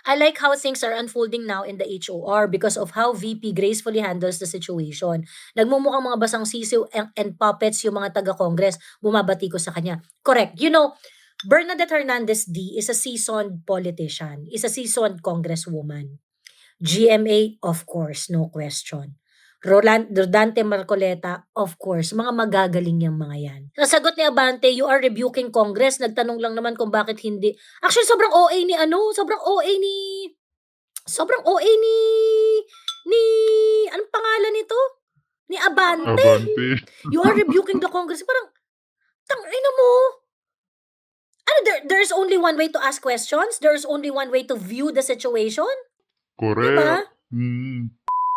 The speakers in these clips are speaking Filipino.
I like how things are unfolding now in the HOR because of how VP gracefully handles the situation. Nagmumukhang mga basang sisiw and puppets yung mga taga-Congress. Bumabati ko sa kanya. Correct. You know, Bernadette Hernandez D is a seasoned politician, is a seasoned congresswoman. GMA, of course, no question. Rodante Marcoleta, of course, mga magagaling yung mga yan. Sa sagot ni Abante, you are rebuking Congress. Nagtanong lang naman kung bakit hindi. Actually, sobrang OA ni ni, anong pangalan nito? Ni Abante. Abante. You are rebuking the Congress. Parang, tangina mo. There's only one way to ask questions. There's only one way to view the situation. Correct.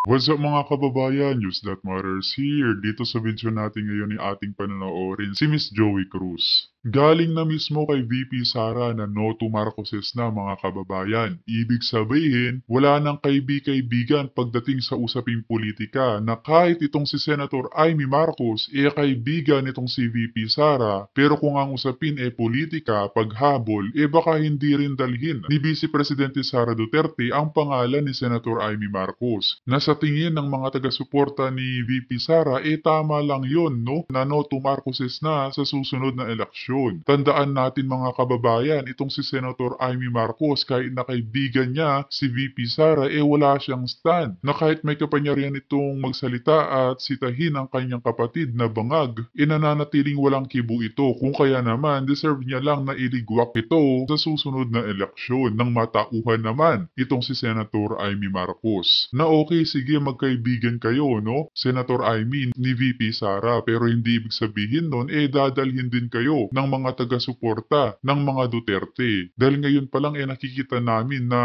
What's up mga kababayan? News that matters here. Dito sa video natin ngayon ay ating panonoorin si Miss Joey Cruz. Galing na mismo kay VP Sara na no to Marcoses na mga kababayan. Ibig sabihin, wala nang kaibigan pagdating sa usaping politika na kahit itong si Senator Amy Marcos kaibigan itong si VP Sara, pero kung ang usapin politika, paghabol, baka hindi rin dalhin ni Vice Presidente Sara Duterte ang pangalan ni Senator Amy Marcos. Sa tingin ng mga taga-suporta ni VP Sara, tama lang yun, no? Na no to Marcoses na sa susunod na eleksyon. Tandaan natin mga kababayan, itong si Senator Amy Marcos, kahit na kaibigan niya si VP Sara, wala siyang stand. Na kahit may kapangyarihan itong magsalita at sitahin ang kanyang kapatid na bangag, nananatiling walang kibo ito. Kung kaya naman, deserve niya lang na iligwak ito sa susunod na eleksyon ng matauhan naman itong si Senator Amy Marcos. Na okay, sige magkaibigan kayo, no? Senator Amy ni VP Sara, pero hindi ibig sabihin nun, dadalhin din kayo ng mga taga-suporta ng mga Duterte. Dahil ngayon pa lang nakikita namin na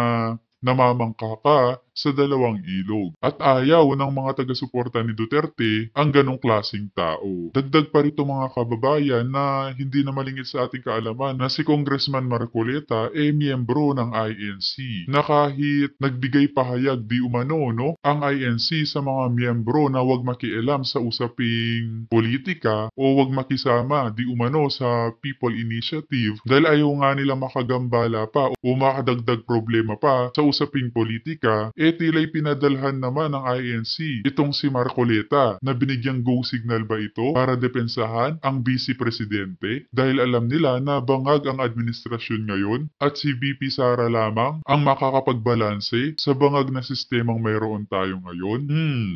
namamangka ka sa dalawang ilog. At ayaw ng mga taga-suporta ni Duterte ang ganong klaseng tao. Dagdag pa rito mga kababayan na hindi na malingit sa ating kaalaman na si Congressman Marcoleta miyembro ng INC. Na kahit nagbigay pahayag di umano no, ang INC sa mga miyembro na wag makialam sa usaping politika o wag makisama di umano sa People Initiative dahil ayaw nga nila makagambala pa o makadagdag problema pa sa usaping politika, tila'y pinadalhan naman ng INC itong si Marcoleta na binigyang go signal ba ito para depensahan ang Vice Presidente dahil alam nila na bangag ang administrasyon ngayon at si VP Sara lamang ang makakapagbalanse sa bangag na sistemang mayroon tayo ngayon.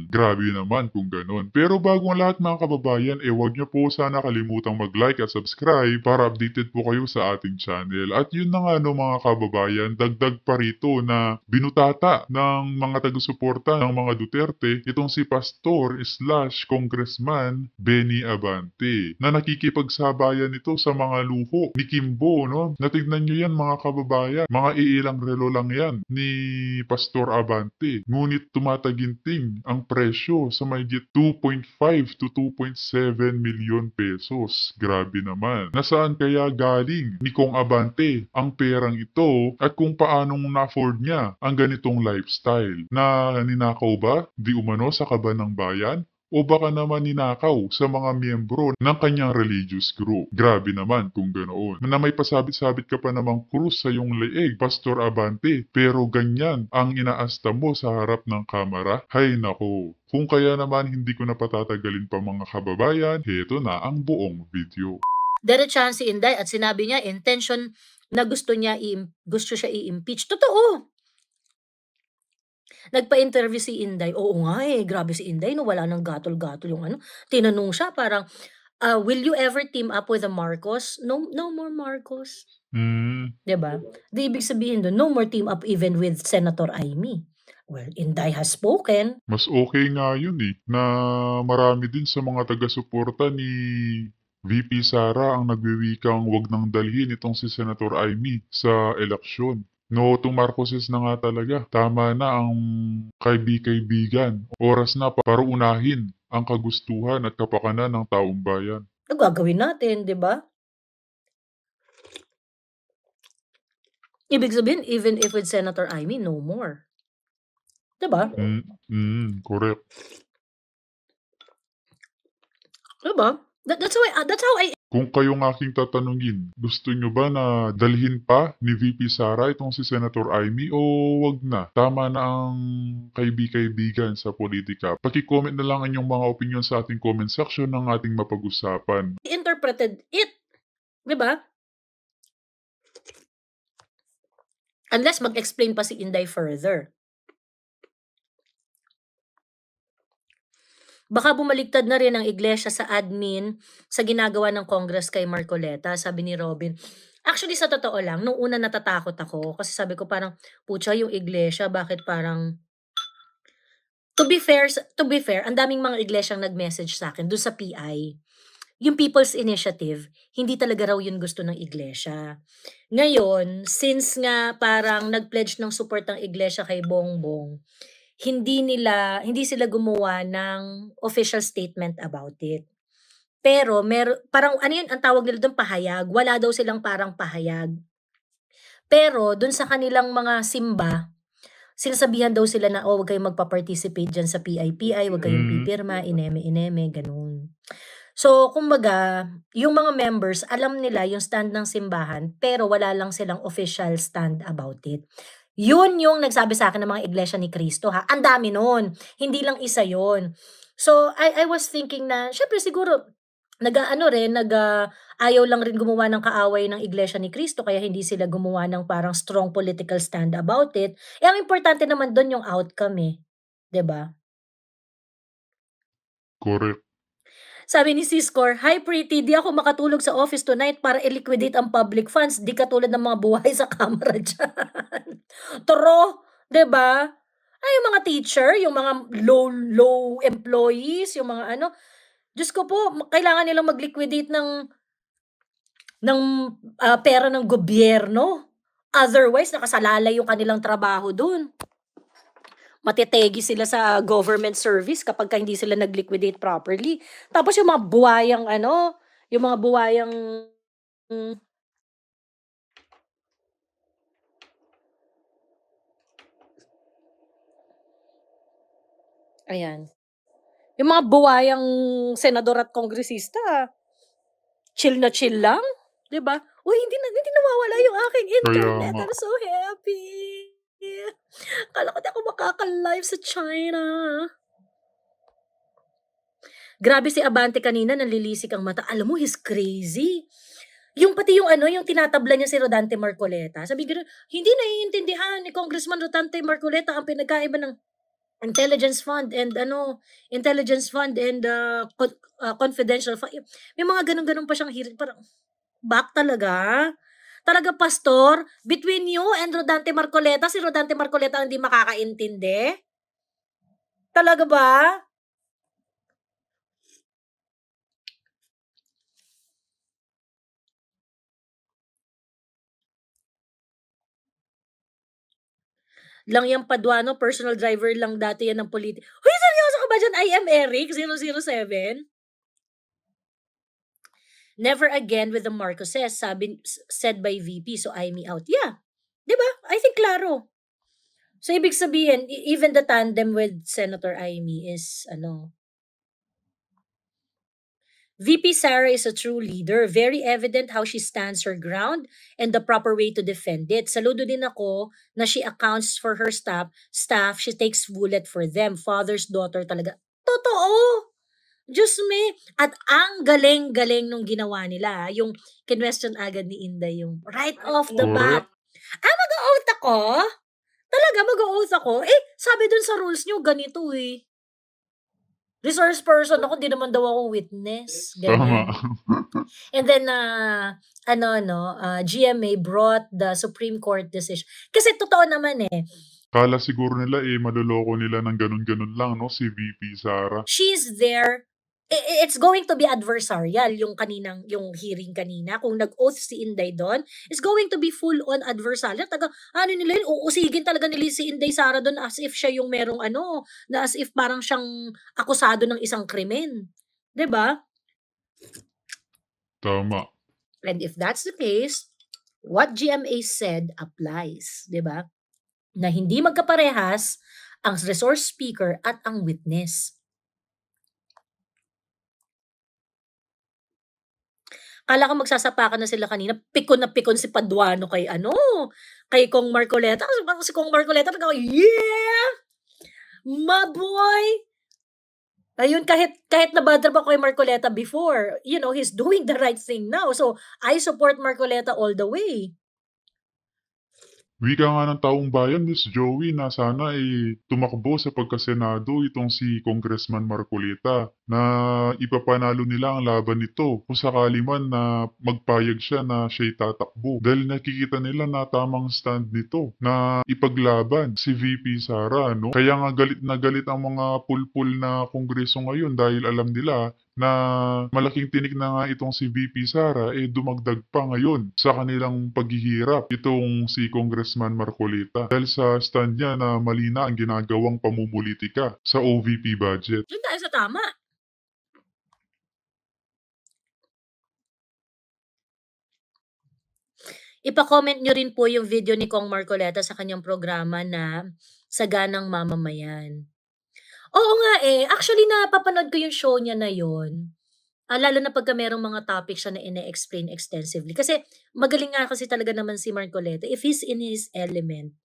Grabe naman kung ganon. Pero bago ang lahat mga kababayan, huwag niyo po sana kalimutang mag-like at subscribe para updated po kayo sa ating channel. At yun na nga no mga kababayan, dagdag pa rito na binutata ng mga taga-suporta ng mga Duterte itong si Pastor/Congressman Benny Abante na nakikipagsabayan ito sa mga luho ni Kimbo, no? Natignan nyo yan mga kababayan, mga iilang relo lang yan ni Pastor Abante. Ngunit tumataginting ang presyo sa mahigit 2.5 to 2.7 milyon pesos. Grabe naman. Nasaan kaya galing ni Kong Abante ang perang ito at kung paanong na-afford niya ang ganitong lifestyle? Na ninakaw ba di umano sa kaban ng bayan? O baka naman ninakaw sa mga miyembro ng kanyang religious group. Grabe naman kung ganoon. Na may pasabit-sabit ka pa namang krus sa iyong leeg, Pastor Abante, pero ganyan ang inaasta mo sa harap ng kamera? Hay nako. Kung kaya naman hindi ko na patatagalin pa mga kababayan, heto na ang buong video. Diretsahan si Inday at sinabi niya intention na gusto siya i-impeach. Totoo. Nagpa-interview si Inday. Oo nga grabe si Inday no, wala nang gatol-gatol yung ano. Tinanong siya parang, will you ever team up with the Marcos? No more Marcos. 'Di ba? Di ibig sabihin doon, no more team up even with Senator Amy. Well, Inday has spoken. Mas okay nga yun na marami din sa mga taga-suporta ni VP Sara ang nagwiwikang wag nang dalhin itong si Senator Amy sa eleksyon. No to Marcoses na nga talaga. Tama na ang kaibigan. Oras na para unahin ang kagustuhan at kapakanan ng taong bayan. Ano gagawin natin, 'di ba? Ibig sabihin, even if with Senator Amy, no more. 'Di ba? Correct. 'Di ba? That's how I Kung kayong aking tatanungin, gusto nyo ba na dalhin pa ni VP Sara itong si Senator Amy o wag na? Tama na ang kaibigan sa politika. Paki-comment na lang ang inyong mga opinion sa ating comment section ng ating mapag-usapan. Interpreted it, 'di ba? Unless mag-explain pa si Inday further. Baka bumaliktad na rin ang iglesia sa admin sa ginagawa ng Congress kay Marcoleta, sabi ni Robin. Actually, sa totoo lang, nung una natatakot ako kasi sabi ko parang, putya yung iglesia, bakit parang to be fair, ang daming mga iglesyang nag-message sa akin doon sa PI. Yung People's Initiative, hindi talaga raw yun gusto ng iglesia. Ngayon, since nga parang nag-pledge ng support ang iglesia kay Bongbong, hindi sila gumawa ng official statement about it. Pero parang ano yun, ang tawag nila doon, pahayag. Wala daw silang parang pahayag. Pero doon sa kanilang mga simba, sinasabihan daw sila na, wag kayong magpa-participate dyan sa PIPI, wag kayong pipirma, ineme, ganun. So, kumbaga, yung mga members, alam nila yung stand ng simbahan, pero wala lang silang official stand about it. Yun yung nagsabi sa akin ng mga iglesia ni Cristo, ha? Ang dami nun. Hindi lang isa yon. So, I was thinking na, syempre siguro, ayaw lang rin gumawa ng kaaway ng iglesia ni Cristo, kaya hindi sila gumawa ng parang strong political stand about it. Ang importante naman doon yung outcome eh. 'Di ba? Correct. Sabi ni Siscor, "Hi pretty, di ako makatulog sa office tonight para i-liquidate ang public funds. Di katulad ng mga buhay sa kamera dyan." Toro, 'di ba? Ay, yung mga teacher, yung mga low employees, yung mga ano, Diyos ko po, kailangan nilang mag-liquidate ng pera ng gobyerno. Otherwise, nakasalalay yung kanilang trabaho dun. Matitegi sila sa government service kapag hindi sila nag-liquidate properly. Tapos yung mga buwayang yung mga buwayang ayan. Yung mga buwayang senador at kongresista, chill na chill lang, 'di ba? Uy, hindi nawawala yung aking internet. I'm so happy. Akala ko di ako makaka-live sa China. Grabe si Abante kanina, nanlilisik ang mata. Alam mo, he's crazy. Yung pati yung yung tinatabla niya si Rodante Marcoleta. Sabi ko, hindi naiintindihan ni Congressman Rodante Marcoleta ang pinagkaiba ng intelligence fund and confidential fund. May mga ganun-ganun pa siyang hearing. Parang, back talaga? Talaga, Pastor? Between you and Rodante Marcoleta, si Rodante Marcoleta ang hindi makakaintindi? Talaga ba? Lang yung Paduano, personal driver lang dati yan ng politik. Hoy, seryoso ka ba dyan? I am Eric, 007? Never again with the Marcoses, said by VP, so I me out. Yeah. Diba? I think klaro. So, ibig sabihin, even the tandem with Senator Amy is, VP Sara is a true leader. Very evident how she stands her ground and the proper way to defend it. Saludo din ako na she accounts for her staff. She takes bullet for them. Father's daughter talaga. Totoo! Diyos me. At ang galing-galing nung ginawa nila. Yung kinwestiyon agad ni Inday yung right off the bat. Mag-oath ako? Talaga, mag-oath ako? Sabi dun sa rules nyo, ganito eh. Resource person ako, di naman daw ako witness. Ganyan. And then, GMA brought the Supreme Court decision. Kasi totoo naman eh. Kala siguro nila maloloko nila ng ganun-ganun lang, no? Si VP Sara. She's there. It's going to be adversarial yung hearing kanina. Kung nag-oath si Inday doon, it's going to be full-on adversarial. Nila yun, uusigin talaga nila si Inday Sara doon as if siya yung merong na as if parang siyang akusado ng isang krimen. 'Di ba? Tama. And if that's the case, what GMA said applies. 'Di ba? Na hindi magkaparehas ang resource speaker at ang witness. Akala ko magsasapakan na sila kanina, pikon na pikon si Paduano kay kay Kong Marcoleta. Kasi parang si Kong Marcoleta yeah! Maboy! Ayun, kahit na-bad trip ako kay Marcoleta before, he's doing the right thing now. So, I support Marcoleta all the way. Wika nga ng taong bayan, Miss Joey, na sana tumakbo sa pagkasenado itong si Congressman Marcoleta na ipapanalo nila ang laban nito kung sakali man na magpayag siya na siya'y tatakbo. Dahil nakikita nila na tamang stand nito na ipaglaban si VP Sara. No? Kaya nga galit na galit ang mga pulpul na kongreso ngayon dahil alam nila na malaking tinik na nga itong si VP Sara, dumagdag pa ngayon sa kanilang paghihirap itong si Congressman Marcoleta dahil sa stand niya na mali na ang ginagawang pamumulitika sa OVP budget. Yun tayo sa tama. Ipa-comment nyo rin po yung video ni Kong Marcoleta sa kanyang programa na Saganang Mamamayan. Oo nga actually napapanood ko yung show niya na yun. Lalo na pagka merong mga topics siya na ine-explain extensively. Kasi magaling nga kasi talaga naman si Marcoleta. If he's in his element,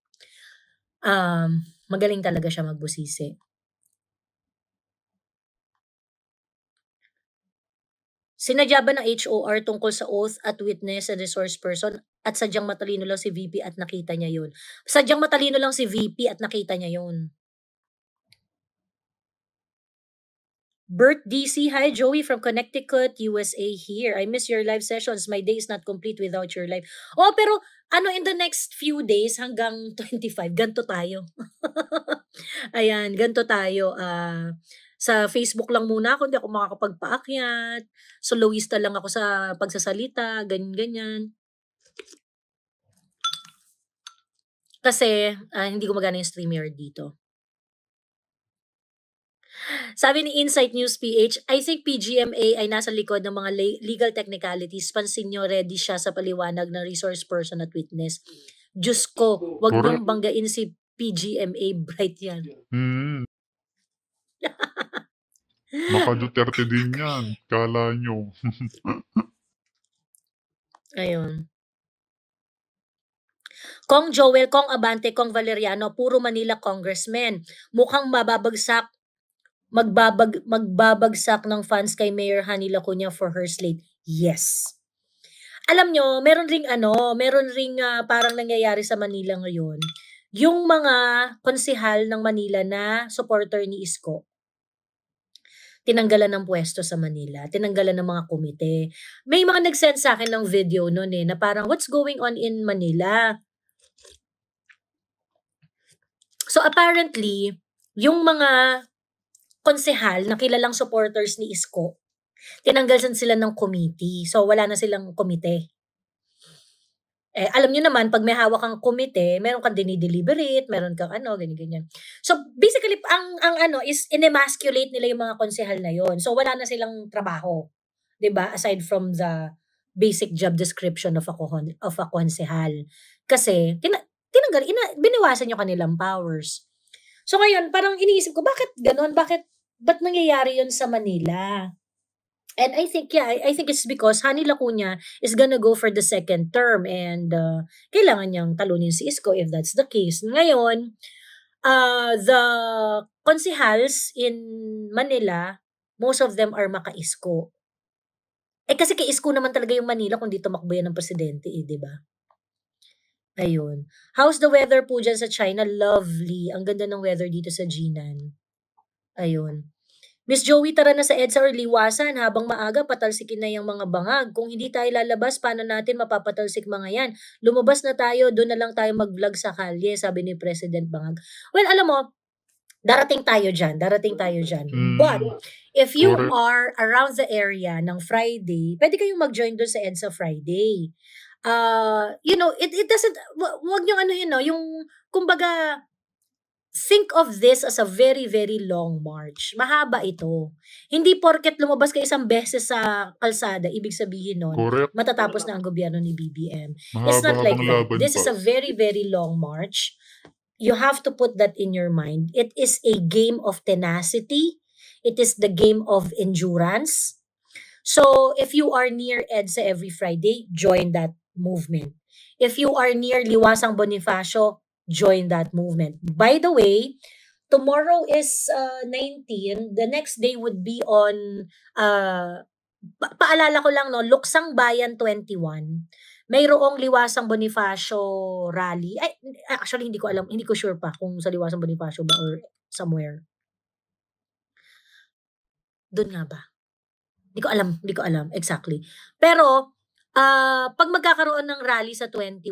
magaling talaga siya magbusisi. Sinadya ba ng HOR tungkol sa oath at witness and resource person at sadyang matalino lang si VP at nakita niya yun? Sadyang matalino lang si VP at nakita niya yun. Bert DC, hi Joey from Connecticut, USA here. I miss your live sessions. My day is not complete without your live. Oh, pero in the next few days hanggang 25, ganto tayo. Ayan, ganto tayo. Sa Facebook lang muna ako, hindi ako makakapagpaakyat. Soloista lang ako sa pagsasalita, ganyan-ganyan. Kasi hindi gumagana yung StreamYard dito. Sabi ni Insight News PH, I think PGMA ay nasa likod ng mga legal technicalities. Pansin nyo, ready siya sa paliwanag ng resource person at witness. Diyos ko, wag niyong banggain si PGMA, bright yan. Maka Duterte din yan, kala nyo. Ayun. Kong Joel, Kong Abante, Kong Valeriano, puro Manila congressmen. Mukhang magbabagsak ng funds kay Mayor Hanny Lacuna for her slate. Yes. Alam nyo, meron ring parang nangyayari sa Manila ngayon. Yung mga konsehal ng Manila na supporter ni Isko, tinanggalan ng pwesto sa Manila, tinanggalan ng mga komite. May mga nag-send sa akin ng video noon na parang what's going on in Manila? So apparently, yung mga konsehal na kilalang supporters ni Isko, tinanggalan sila ng committee. So wala na silang komite. Alam niyo naman, pag may hawak kang komite, meron kang dinideliberate, meron kang ganyan-ganyan. So basically, ang is in-emasculate nila yung mga konsehal na yon. So wala na silang trabaho. 'Di ba? Aside from the basic job description of a konsehal. Kasi biniwasan yung kanilang powers. So ngayon, parang iniisip ko, bakit ganon? Ba't nangyayari yun sa Manila? And I think it's because Hanny Lacuna is gonna go for the second term and kailangan niyang talunin si Isko if that's the case. Ngayon, the konsehals in Manila, most of them are maka-Isko. Kasi kay Isko naman talaga yung Manila kung di tumakbo yan ng presidente, di ba? Ayun. How's the weather po dyan sa China? Lovely. Ang ganda ng weather dito sa Jinan. Ayun. Miss Joey, tara na sa EDSA or liwasan. Habang maaga, patalsikin na yung mga bangag. Kung hindi tayo lalabas, paano natin mapapatalsik mga yan? Lumabas na tayo, doon na lang tayo mag-vlog sa kalye, sabi ni President Bangag. Well, alam mo, darating tayo dyan. But, if you are around the area ng Friday, pwede kayong mag-join doon sa EDSA Friday. It doesn't, wag nyo yung, kumbaga, think of this as a very, very long march. Mahaba ito. Hindi porket lumabas ka isang beses sa kalsada, ibig sabihin nun, matatapos na ang gobyerno ni BBM. It's not like that. This is a very, very long march. You have to put that in your mind. It is a game of tenacity. It is the game of endurance. So, if you are near EDSA every Friday, join that movement. If you are near Liwasang Bonifacio, join that movement. By the way, tomorrow is 19. The next day would be on, paalala ko lang, no, Luksang Bayan 21. Mayroong Liwasang Bonifacio rally. Ay, actually, hindi ko alam. Hindi ko sure pa kung sa Liwasang Bonifacio ba or somewhere. Doon nga ba? Hindi ko alam exactly. Pero, pag magkakaroon ng rally sa 21,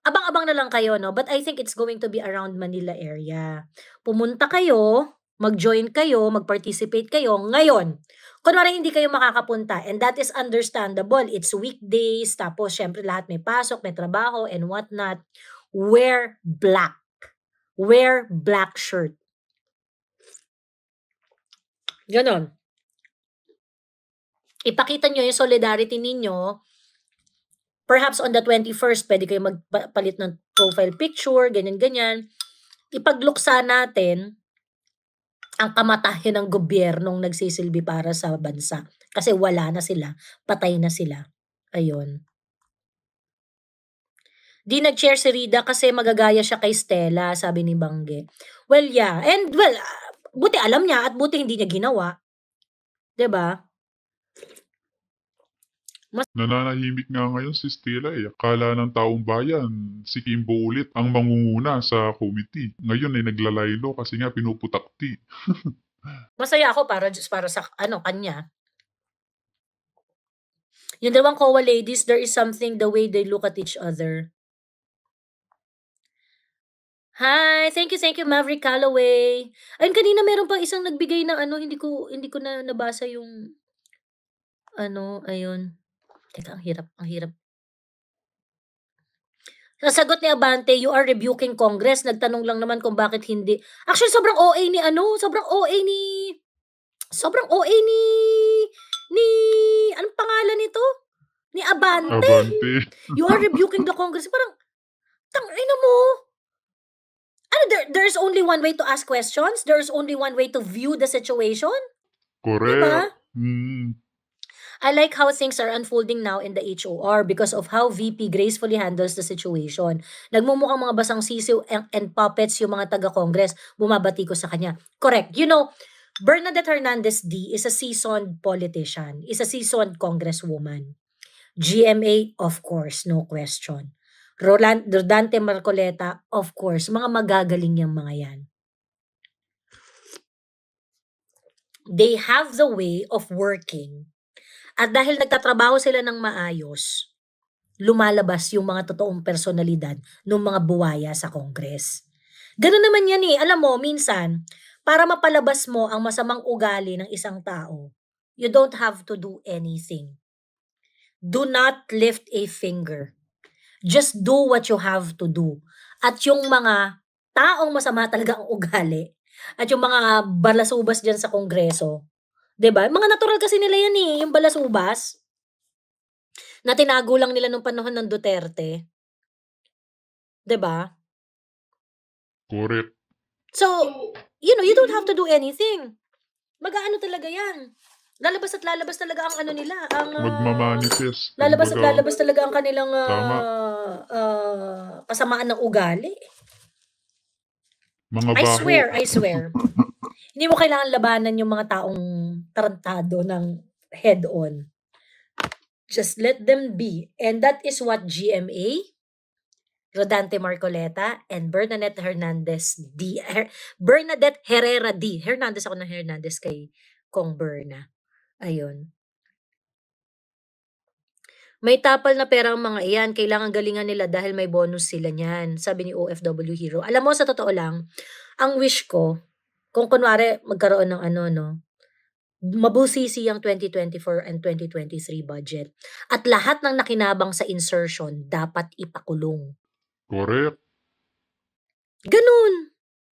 abang-abang na lang kayo, no? But I think it's going to be around Manila area. Pumunta kayo, mag-join kayo, mag-participate kayo ngayon. Kunwari hindi kayo makakapunta, and that is understandable. It's weekdays, tapos syempre lahat may pasok, may trabaho, and whatnot. Wear black. Wear black shirt. Ganon. Ipakita nyo yung solidarity ninyo. Perhaps on the 21st, pwede kayo magpalit ng profile picture, ganyan-ganyan. Ipagluksa natin ang kamatayan ng gobyernong nagsisilbi para sa bansa. Kasi wala na sila, patay na sila. Ayun. Di nag-share si Rida kasi magagaya siya kay Stella, sabi ni Bangge. Well, yeah. And well, buti alam niya at buti hindi niya ginawa. 'Di ba? Nananahimik nga ngayon si Stella eh. Akala ng taong bayan, si Kimbo ulit ang mangunguna sa committee. Ngayon ay naglalaylo kasi nga pinuputakti. Masaya ako para sa kanya. Yung dalawang COA ladies, there is something the way they look at each other. Hi, thank you Maverick Calloway. Ayun, kanina meron pang isang nagbigay ng hindi ko na nabasa yung ayun. Teka, ang hirap. Sa sagot ni Abante, you are rebuking Congress. Nagtanong lang naman kung bakit hindi. Actually, sobrang OA ni anong pangalan nito? Ni Abante. You are rebuking the Congress. Parang, tangina mo. There's only one way to ask questions. There's only one way to view the situation. Correct. Diba? I like how things are unfolding now in the HOR because of how VP gracefully handles the situation. Nagmumukhang mga basang sisiw and puppets yung mga taga-Congress. Bumabati ko sa kanya. Correct. You know, Bernadette Hernandez D is a seasoned politician, is a seasoned congresswoman. GMA, of course, no question. Rodante Marcoleta, of course, mga magagaling yung mga yan. They have the way of working. At dahil nagtatrabaho sila ng maayos, lumalabas yung mga totoong personalidad ng mga buwaya sa Congress. Ganun naman yan eh. Alam mo, minsan, para mapalabas mo ang masamang ugali ng isang tao, you don't have to do anything. Do not lift a finger. Just do what you have to do. At yung mga taong masama talaga ang ugali, at yung mga balasubas dyan sa Kongreso, 'di ba? Mga natural kasi nila yan eh, yung balasubas. Na tinago lang nila nung panahon ng Duterte. 'Di ba? Correct. So, you know, you don't have to do anything. Mag-aano talaga yan. Lalabas at lalabas talaga ang nila, ang magmamanifest. Lalabas at lalabas talaga ang kanilang Tama. kasamaan ng ugali. Mga baho. I swear. Hindi mo kailangan labanan yung mga taong tarantado ng head-on. Just let them be. And that is what GMA, Rodante Marcoleta, and Bernadette Hernandez D. Bernadette Herrera D. Hernandez ako ng Hernandez kay Kong Berna. Ayun. May tapal na pera ang mga iyan. Kailangan galingan nila dahil may bonus sila niyan. Sabi ni OFW Hero. Alam mo, sa totoo lang, ang wish ko, kung kunwari magkaroon ng mabusisi ang 2024 and 2023 budget. At lahat ng nakinabang sa insertion dapat ipakulong. Correct. Ganun.